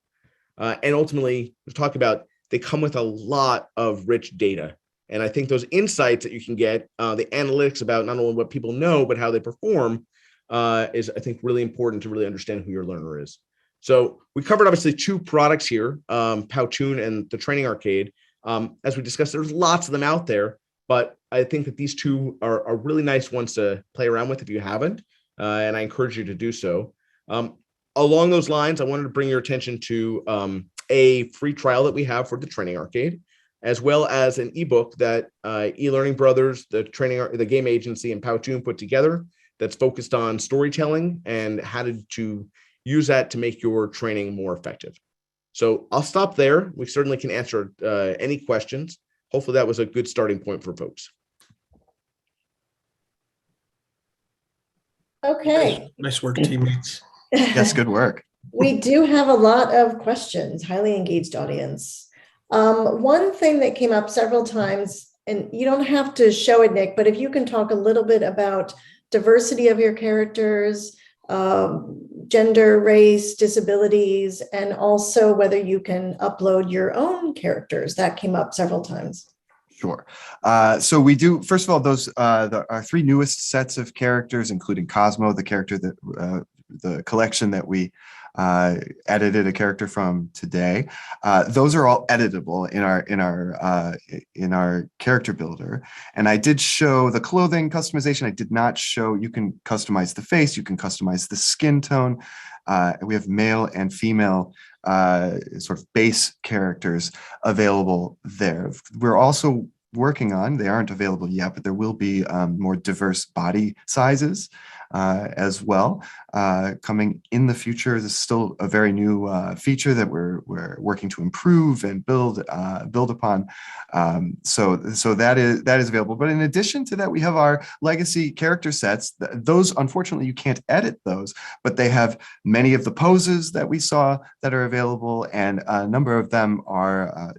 and ultimately, we talk about they come with a lot of rich data. And I think those insights that you can get, the analytics about not only what people know, but how they perform, is, I think, really important to really understand who your learner is. So we covered obviously two products here, Powtoon and the Training Arcade. As we discussed, there's lots of them out there, but I think that these two are really nice ones to play around with if you haven't, and I encourage you to do so. Along those lines, I wanted to bring your attention to a free trial that we have for the Training Arcade, as well as an ebook that eLearning Brothers, the game agency, and Powtoon put together that's focused on storytelling and how to use that to make your training more effective. So I'll stop there. We certainly can answer any questions. Hopefully that was a good starting point for folks. Okay. Nice work, teammates. Yes, good work. We do have a lot of questions, highly engaged audience. One thing that came up several times, and you don't have to show it, Nick, but if you can talk a little bit about diversity of your characters, gender, race, disabilities, and also whether you can upload your own characters. That came up several times. Sure. So we do, first of all, those our three newest sets of characters, including Cosmo, the character that the collection that we edited a character from today. Those are all editable in our character builder. And I did show the clothing customization. I did not show, you can customize the face, you can customize the skin tone. We have male and female sort of base characters available there. We're also working on, they aren't available yet, but there will be more diverse body sizes as well coming in the future. This is still a very new feature that we're working to improve and build upon. So that is available. But in addition to that, we have our legacy character sets. Those, unfortunately, you can't edit those, but they have many of the poses that we saw that are available, and a number of them are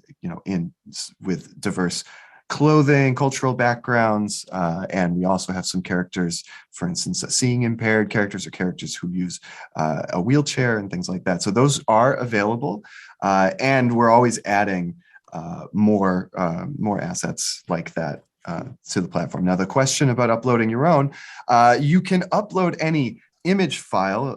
with diverse clothing, cultural backgrounds, and we also have some characters, for instance, seeing impaired characters or characters who use a wheelchair and things like that. So those are available, and we're always adding more assets like that to the platform. Now, the question about uploading your own, you can upload any image file,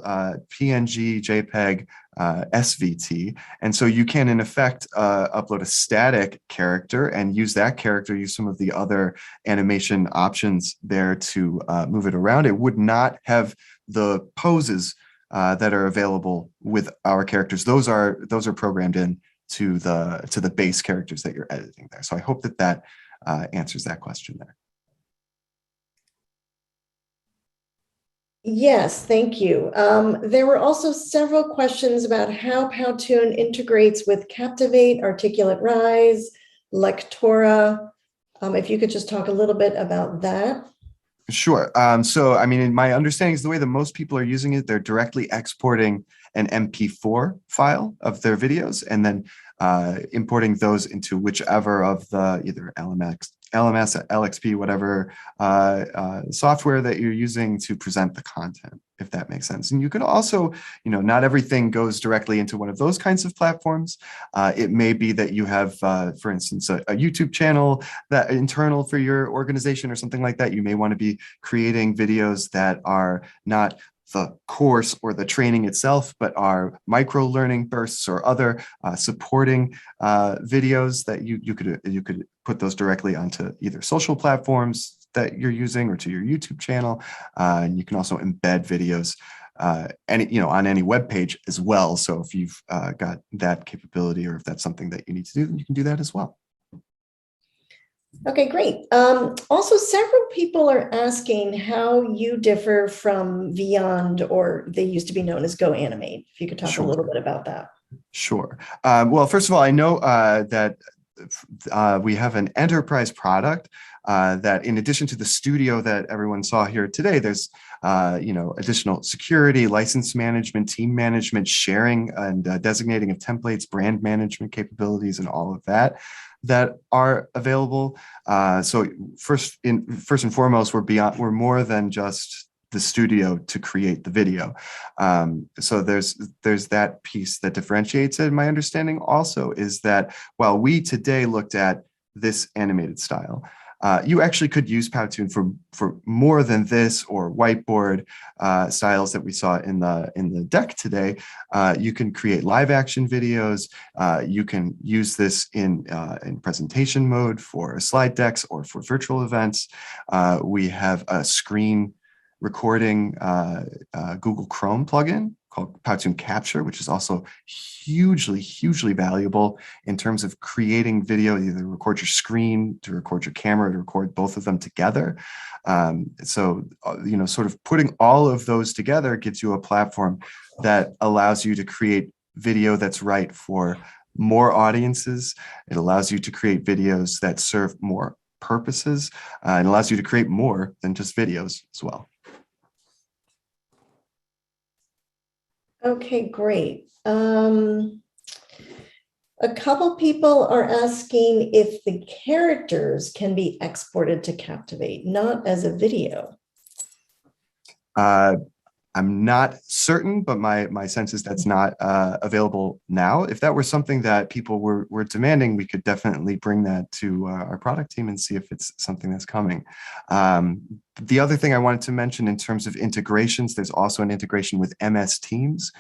PNG, JPEG, SVT. And so you can, in effect, upload a static character and use that character, use some of the other animation options there to move it around. It would not have the poses that are available with our characters. Those are programmed in to the base characters that you're editing there. So I hope that answers that question there. Yes, thank you. There were also several questions about how Powtoon integrates with Captivate, Articulate Rise, Lectora. If you could just talk a little bit about that. Sure. So, I mean, in my understanding is the way that most people are using it, they're directly exporting an MP4 file of their videos and then importing those into whichever of the either LMS, LXP, whatever software that you're using to present the content, if that makes sense. And you can also, not everything goes directly into one of those kinds of platforms. It may be that you have, for instance, a YouTube channel that internal for your organization or something like that. You may want to be creating videos that are not the course or the training itself, but are micro learning bursts or other supporting videos that you could put those directly onto either social platforms that you're using or to your YouTube channel. And you can also embed videos on any web page as well. So if you've got that capability, or if that's something that you need to do, then you can do that as well. Okay, great. Also, several people are asking how you differ from Beyond, or they used to be known as Go Animate. If you could talk a little bit about that. Sure. Well, first of all, I know that we have an enterprise product that, in addition to the studio that everyone saw here today, there's additional security, license management, team management, sharing and designating of templates, brand management capabilities, and all of that are available. So first and foremost, we're more than just the studio to create the video. So there's that piece that differentiates it. My understanding also is that while we today looked at this animated style, you actually could use Powtoon for more than this, or whiteboard styles that we saw in the deck today. You can create live action videos. You can use this in presentation mode for slide decks or for virtual events. We have a screen recording Google Chrome plugin called Powtoon Capture, which is also hugely valuable in terms of creating video. Either record your screen, to record your camera, to record both of them together. So sort of putting all of those together gives you a platform that allows you to create video that's right for more audiences. It allows you to create videos that serve more purposes, and allows you to create more than just videos as well. Okay, great. A couple people are asking if the characters can be exported to Captivate, not as a video. I'm not certain, but my sense is that's not available now. If that were something that people were demanding, we could definitely bring that to our product team and see if it's something that's coming. The other thing I wanted to mention in terms of integrations, there's also an integration with MS Teams,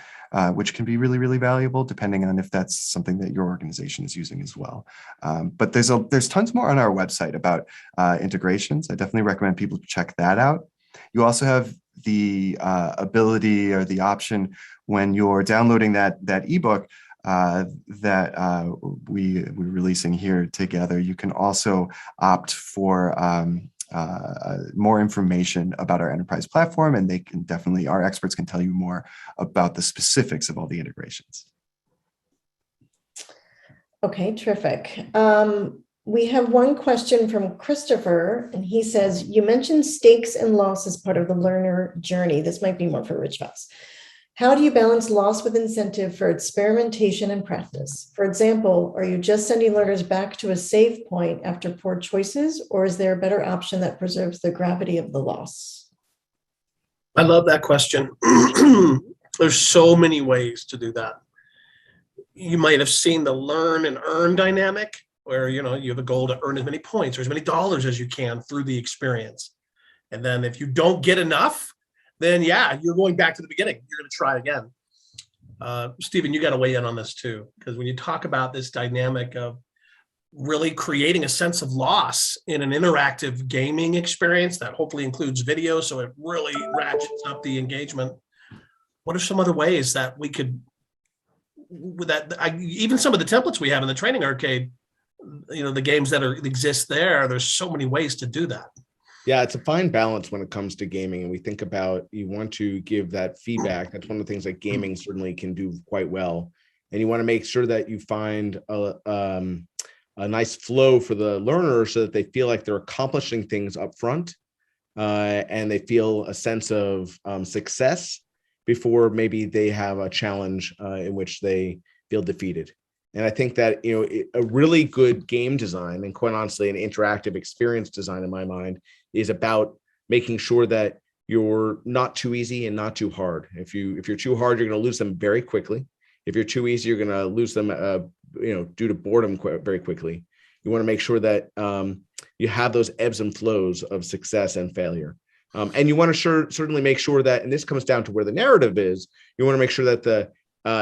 which can be really valuable depending on if that's something that your organization is using as well. But there's tons more on our website about integrations. I definitely recommend people check that out. You also have the ability or the option when you're downloading that ebook that we're releasing here together. You can also opt for more information about our enterprise platform, and our experts can tell you more about the specifics of all the integrations. Okay, terrific. We have one question from Christopher, and he says, you mentioned stakes and loss as part of the learner journey. This might be more for Rich Vass. How do you balance loss with incentive for experimentation and practice? For example, are you just sending learners back to a save point after poor choices, or is there a better option that preserves the gravity of the loss? I love that question. There's so many ways to do that. You might have seen the learn and earn dynamic, where you have a goal to earn as many points or as many dollars as you can through the experience. And then if you don't get enough, then yeah, you're going back to the beginning. You're going to try again. Stephen, you got to weigh in on this too, because when you talk about this dynamic of really creating a sense of loss in an interactive gaming experience that hopefully includes video, so it really ratchets up the engagement, what are some other ways that we could, even some of the templates we have in the training arcade, the games that exist there's so many ways to do that. Yeah, it's a fine balance when it comes to gaming. And we think about, you want to give that feedback. That's one of the things that gaming certainly can do quite well. And you want to make sure that you find a nice flow for the learner so that they feel like they're accomplishing things up front. and they feel a sense of success before maybe they have a challenge in which they feel defeated. And I think that, a really good game design, and quite honestly, an interactive experience design in my mind, is about making sure that you're not too easy and not too hard. If you're too hard, you're going to lose them very quickly. If you're too easy, you're going to lose them, due to boredom very quickly. You want to make sure that you have those ebbs and flows of success and failure. And you want to certainly make sure that, and this comes down to where the narrative is, you want to make sure that the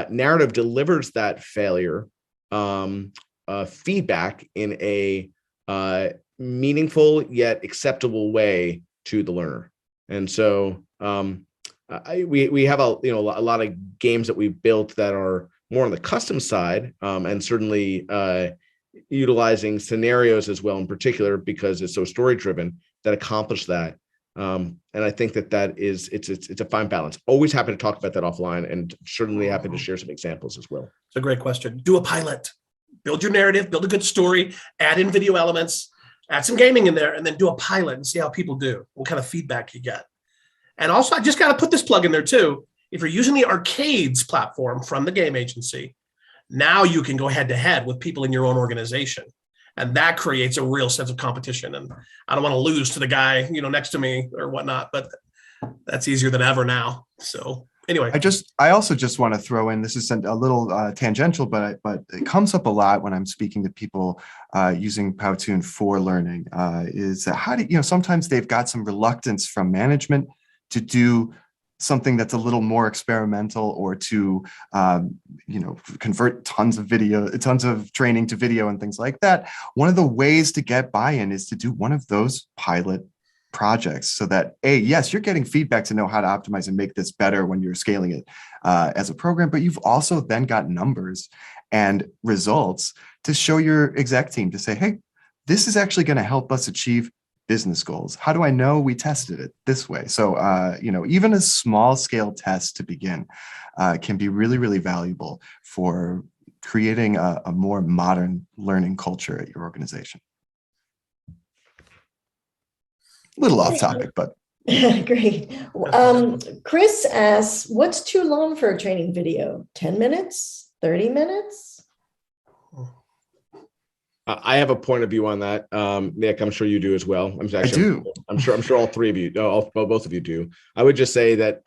narrative delivers that failure feedback in a meaningful yet acceptable way to the learner. And so we have a lot of games that we've built that are more on the custom side, and certainly utilizing scenarios as well, in particular, because it's so story driven, that accomplish that. And I think that it's a fine balance. Always happy to talk about that offline, and certainly happy to share some examples as well. It's a great question. Do a pilot, build your narrative, build a good story, add in video elements, add some gaming in there, and then do a pilot and see how people do, what kind of feedback you get. And also, I just got to put this plug in there too. If you're using the Arcades platform from the game agency, now you can go head to head with people in your own organization. And that creates a real sense of competition. And I don't want to lose to the guy, next to me or whatnot, but that's easier than ever now. So anyway. I also just want to throw in, this is a little tangential, but it comes up a lot when I'm speaking to people using Powtoon for learning, is that sometimes they've got some reluctance from management to do something that's a little more experimental, or to convert tons of training to video and things like that. One of the ways to get buy-in is to do one of those pilot projects, so that yes, you're getting feedback to know how to optimize and make this better when you're scaling it as a program, but you've also then got numbers and results to show your exec team to say, hey, this is actually going to help us achieve business goals. How do I know? We tested it this way. So, even a small scale test to begin can be really, really valuable for creating a more modern learning culture at your organization. A little off topic, but. Great. Chris asks, what's too long for a training video? 10 minutes? 30 minutes? I have a point of view on that. Nick, I'm sure you do as well. I do. I'm sure all three of you, both of you do. I would just say that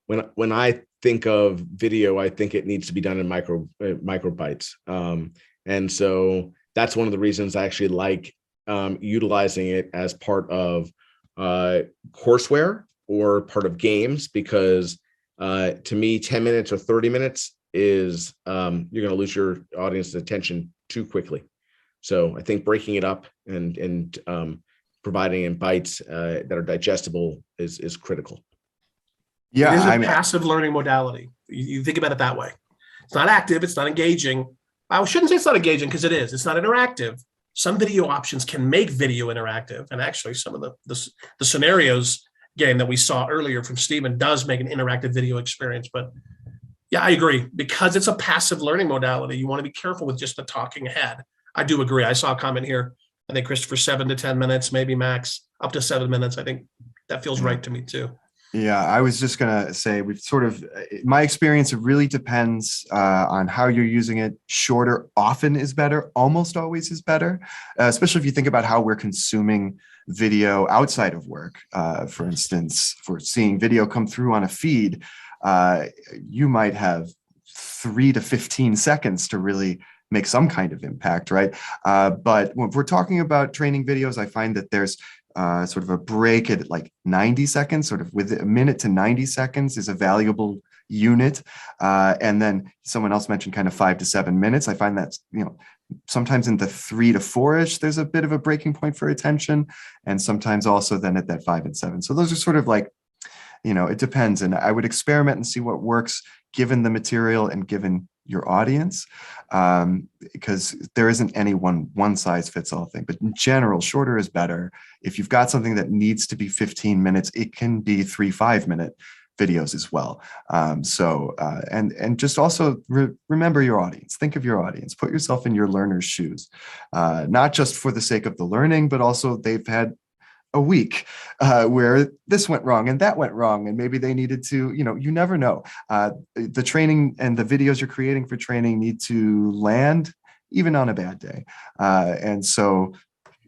when I think of video, I think it needs to be done in micro bites. And so that's one of the reasons I actually like utilizing it as part of courseware or part of games, because to me, 10 minutes or 30 minutes is you're going to lose your audience's attention too quickly. So I think breaking it up and providing in bites that are digestible is critical. Yeah, it is a passive learning modality. You think about it that way. It's not active. It's not engaging. I shouldn't say it's not engaging, because it is. It's not interactive. Some video options can make video interactive, and actually some of the scenarios game that we saw earlier from Stephen does make an interactive video experience. But yeah, I agree, because it's a passive learning modality. You want to be careful with just the talking head. I do agree. I saw a comment here. I think Christopher, 7 to 10 minutes, maybe max up to 7 minutes. I think that feels right to me too. Yeah, I was just going to say, my experience, it really depends on how you're using it. Shorter often is better, almost always is better, especially if you think about how we're consuming video outside of work. For instance, for seeing video come through on a feed, you might have 3 to 15 seconds to really make some kind of impact, right? But when we're talking about training videos, I find that there's sort of a break at like 90 seconds, sort of with a minute to 90 seconds is a valuable unit. And then someone else mentioned kind of 5 to 7 minutes. I find that's, sometimes in the 3 to 4-ish, there's a bit of a breaking point for attention. And sometimes also then at that 5 and 7. So those are sort of like, it depends. And I would experiment and see what works given the material and given your audience, because there isn't any one size fits all thing. But in general, shorter is better. If you've got something that needs to be 15 minutes, it can be 3 5-minute videos as well. And just also remember your audience. Think of your audience. Put yourself in your learner's shoes, not just for the sake of the learning, but also they've had a week where this went wrong and that went wrong, and maybe they needed to, you never know. The training and the videos you're creating for training need to land even on a bad day. And so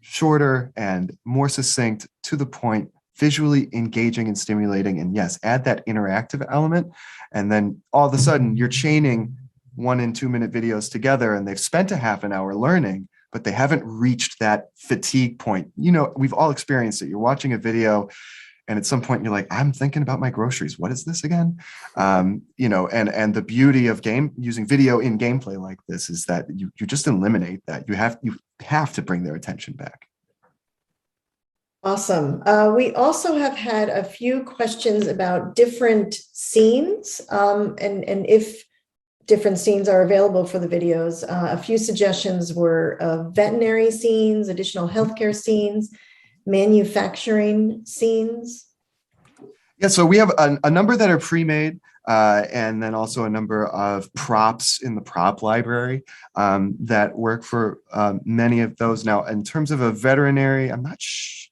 shorter and more succinct, to the point, visually engaging and stimulating, and yes, add that interactive element. And then all of a sudden you're chaining 1 and 2 minute videos together, and they've spent a half an hour learning, but they haven't reached that fatigue point. We've all experienced it. You're watching a video and at some point you're like, I'm thinking about my groceries. What is this again? And the beauty of using video in gameplay like this is that you just eliminate that. You have to bring their attention back. Awesome. We also have had a few questions about different scenes, and if different scenes are available for the videos. A few suggestions were veterinary scenes, additional healthcare scenes, manufacturing scenes. Yeah, so we have a number that are pre-made, and then also a number of props in the prop library that work for many of those. Now, in terms of a veterinary, I'm not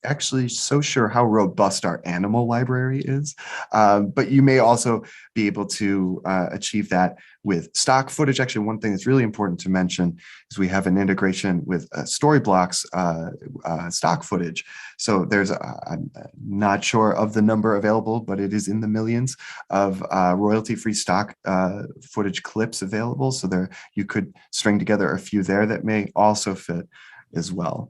actually so sure how robust our animal library is, but you may also be able to achieve that with stock footage. Actually, one thing that's really important to mention is we have an integration with Storyblocks stock footage. So I'm not sure of the number available, but it is in the millions of royalty-free stock footage clips available. So you could string together a few there that may also fit as well.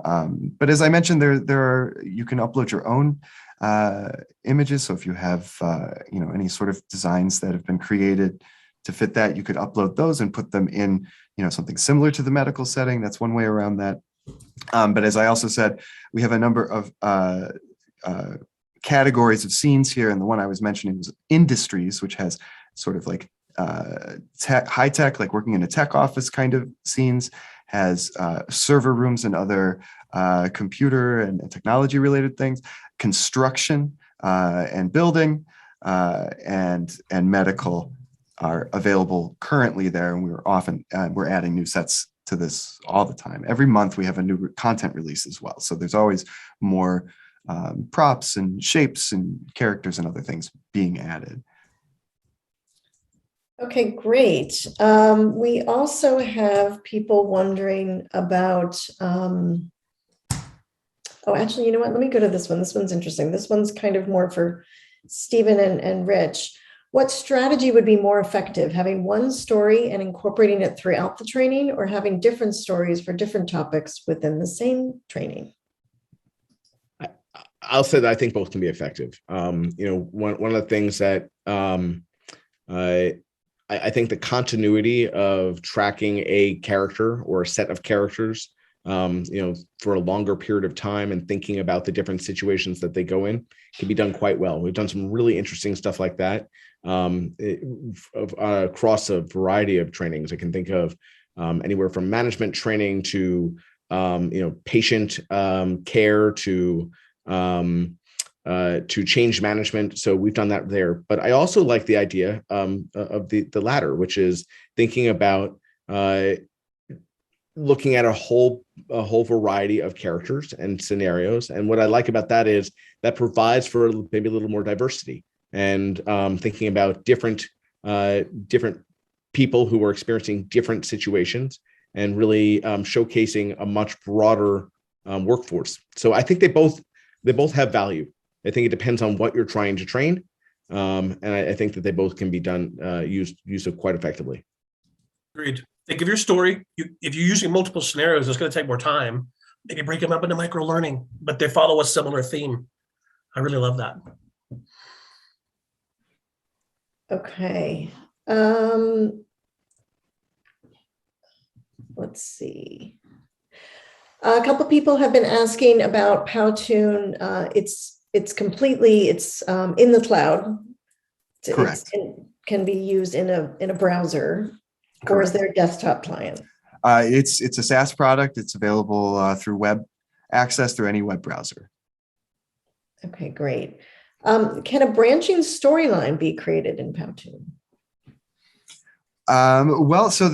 But as I mentioned, you can upload your own images. So if you have any sort of designs that have been created to fit that, you could upload those and put them in something similar to the medical setting. That's one way around that. But as I also said, we have a number of categories of scenes here, and the one I was mentioning was industries, which has sort of like high tech, like working in a tech office kind of scenes, has server rooms and other computer and technology related things, construction and building, and medical are available currently there. And we're adding new sets to this all the time. Every month we have a new content release as well. So there's always more props and shapes and characters and other things being added. Okay, great. We also have people wondering about, actually, you know what? Let me go to this one. This one's interesting. This one's kind of more for Stephen and Rich. What strategy would be more effective, having one story and incorporating it throughout the training, or having different stories for different topics within the same training? I'll say that I think both can be effective. One of the things that I think the continuity of tracking a character or a set of characters, for a longer period of time and thinking about the different situations that they go in can be done quite well. We've done some really interesting stuff like that across a variety of trainings. I can think of anywhere from management training to patient care to change management. So we've done that there. But I also like the idea of the latter, which is thinking about looking at a whole variety of characters and scenarios. And what I like about that is that provides for maybe a little more diversity, and thinking about different people who are experiencing different situations, and really showcasing a much broader workforce. So I think they both have value. I think it depends on what you're trying to train. And I think that they both can be done, used quite effectively. Agreed. Think of your story. If you're using multiple scenarios, it's going to take more time. Maybe break them up into micro learning, but they follow a similar theme. I really love that. Okay. Let's see. A couple people have been asking about Powtoon. It's completely in the cloud. Correct. It can be used in a browser. Correct. Or is there a desktop client? It's a SaaS product. It's available through web access through any web browser. Okay, great. Can a branching storyline be created in Powtoon? Well, so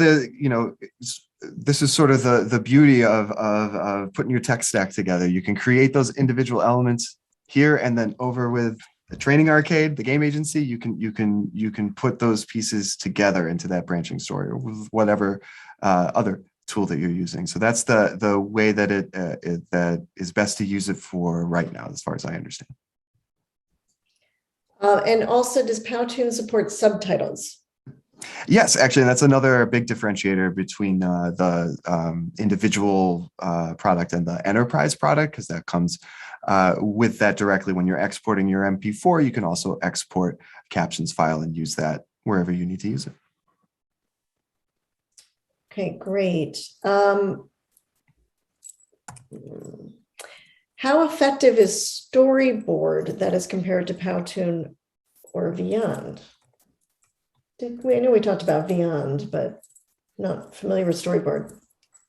this is sort of the beauty of putting your tech stack together. You can create those individual elements here, and then over with the training arcade, the game agency, you can put those pieces together into that branching story, or with whatever other tool that you're using. So that's the way that that is best to use it for right now, as far as I understand. And also, does Powtoon support subtitles? Yes, actually, that's another big differentiator between the individual product and the enterprise product, because that comes with that directly. When you're exporting your MP4, you can also export captions file and use that wherever you need to use it. Okay, great. How effective is Storyboard that is compared to Powtoon or Vyond? I know we talked about Vyond, but not familiar with Storyboard.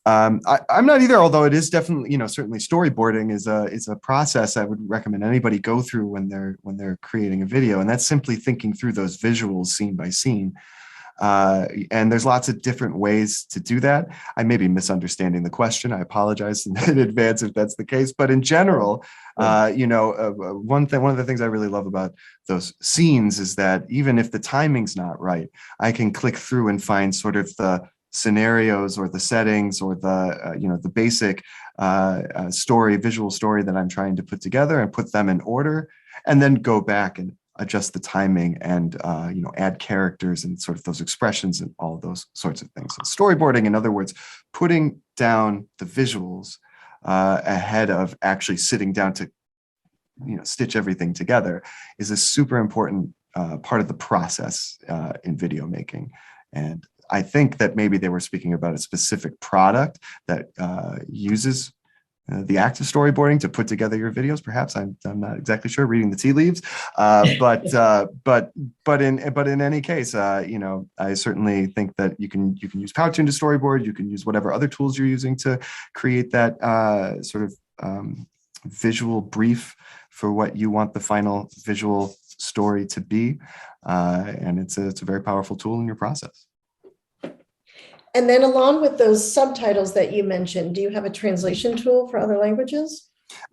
I'm not either, although it is definitely, certainly storyboarding is a process I would recommend anybody go through when they're creating a video, and that's simply thinking through those visuals scene by scene. And there's lots of different ways to do that. I may be misunderstanding the question. I apologize in advance if that's the case. But in general, one of the things I really love about those scenes is that even if the timing's not right, I can click through and find sort of the scenarios or the settings or the basic visual story that I'm trying to put together and put them in order, and then go back and adjust the timing and add characters and sort of those expressions and all those sorts of things. So storyboarding, in other words, putting down the visuals ahead of actually sitting down to stitch everything together, is a super important part of the process in video making. And I think that maybe they were speaking about a specific product that uses the act of storyboarding to put together your videos. Perhaps I'm not exactly sure, reading the tea leaves, but in any case, I certainly think that you can use Powtoon to storyboard. You can use whatever other tools you're using to create that sort of visual brief for what you want the final visual story to be, and it's a very powerful tool in your process. And then along with those subtitles that you mentioned, do you have a translation tool for other languages?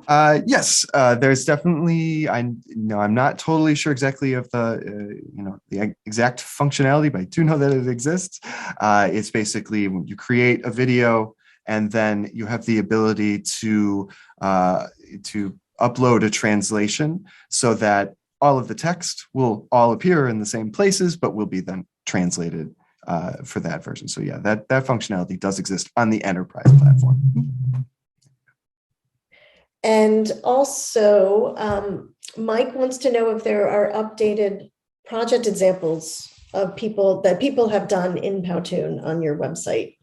Yes, there's definitely, I'm not totally sure exactly of the exact functionality, but I do know that it exists. It's basically when you create a video and then you have the ability to upload a translation so that all of the text will all appear in the same places, but will be then translated for that version. So yeah, that functionality does exist on the enterprise platform. And also, Mike wants to know if there are updated project examples of people have done in Powtoon on your website.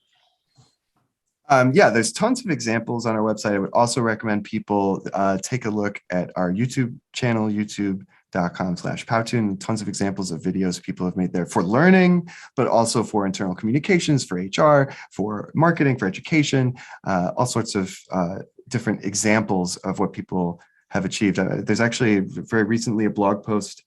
Yeah, there's tons of examples on our website. I would also recommend people take a look at our YouTube channel, youtube.com/Powtoon. Tons of examples of videos people have made there for learning, but also for internal communications, for HR, for marketing, for education, all sorts of different examples of what people have achieved. There's actually very recently a blog post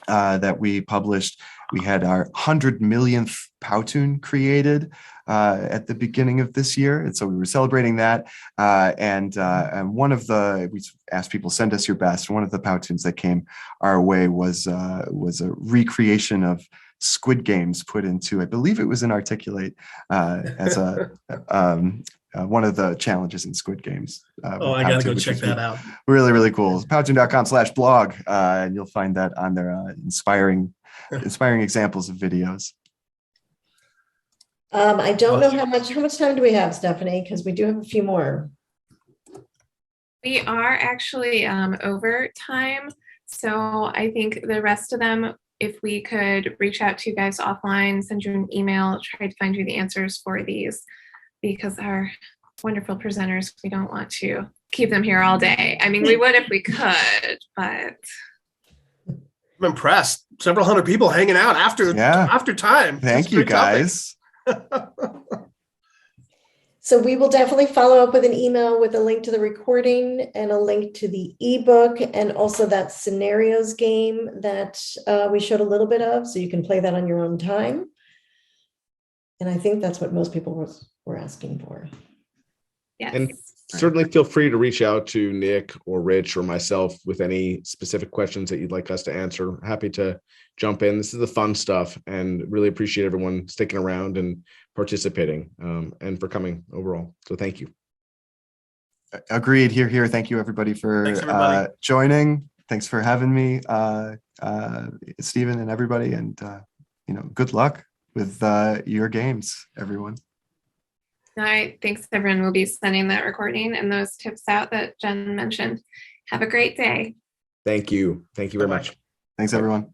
that we published. We had our 100 millionth Powtoon created at the beginning of this year, and so we were celebrating that. And one of we asked people, send us your best. One of the Powtoons that came our way was a recreation of Squid Games put into, I believe it was in Articulate as a one of the challenges in Squid Games. I gotta go check that out. Really, really cool. Powtoon.com/blog, and you'll find that on there. Inspiring examples of videos. I don't know how much time do we have, Stephanie? Because we do have a few more. We are actually over time. So I think the rest of them, if we could reach out to you guys offline, send you an email, try to find you the answers for these, because our wonderful presenters, we don't want to keep them here all day. I mean, we would if we could, but. I'm impressed. Several hundred people hanging out after time. Thank you, guys. So we will definitely follow up with an email with a link to the recording and a link to the ebook, and also that scenarios game that we showed a little bit of, so you can play that on your own time. And I think that's what most people were asking for. Yes. And certainly feel free to reach out to Nick or Rich or myself with any specific questions that you'd like us to answer. Happy to jump in. This is the fun stuff, and really appreciate everyone sticking around and participating, and for coming overall. So thank you. Agreed. Here. Thank you, everybody, for Thanks, everybody. joining. Thanks for having me, Stephen and everybody. And, good luck with your games, everyone. All right. Thanks, everyone. We'll be sending that recording and those tips out that Jen mentioned. Have a great day. Thank you. Thank you very much. Thanks, everyone.